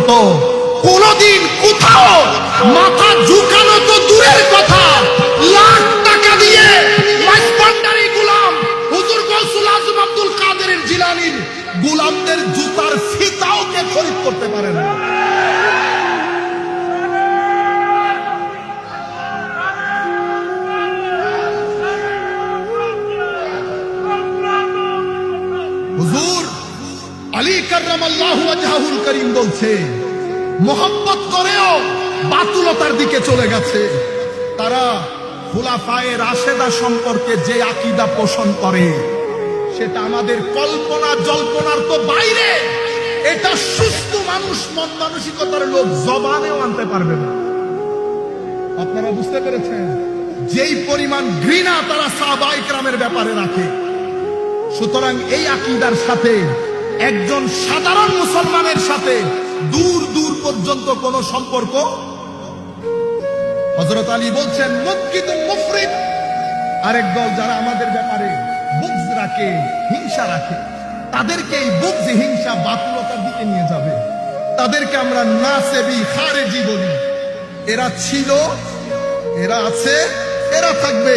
পর্যন্ত কোনদিন কোথাও মাথা ঝুঁকানো তো দূরের কথা, লাখ টাকা দিয়ে মাইজভান্ডারি গোলাম হুজুর গৌসুল আজম আব্দুল কাদের জিলানীর গোলামদের জুতার ফিতাও কে খরিদ করতে পারে না। হুজুর আলী কাররামাল্লাহু ওয়াজহাহুল করিম বলছে, মোহাম্মত করেও বাতুলতার দিকে চলে গেছে। তারা খুলাফায়ে রাশেদা সম্পর্কে যে আকীদা পোষণ করে সেটা আমাদের কল্পনা জল্পনার তো বাইরে। এটা সুস্থ মানুষ, মন মানসিকতার লোক জবানেও আনতে পারবে না। আপনারা বুঝতে পেরেছেন যেই পরিমাণ ঘৃণা তারা সাহাবায়ে কেরামের ব্যাপারে রাখে। সুতরাং এই আকীদার সাথে একজন সাধারণ মুসলমানের সাথে দূর দূর পর্যন্ত কোনো সম্পর্ক। হযরত আলী বলছেন মুবগিদুন মুফরিদ, আরেক দল যারা আমাদের ব্যাপারে বুগজ রাখে, হিংসা রাখে, তাদেরকে এই বুগজ হিংসা বাতুলতার দিকে নিয়ে যাবে। তাদেরকে আমরা নাসেবি খারেজি বলি। এরা ছিল, এরা আছে, এরা থাকবে।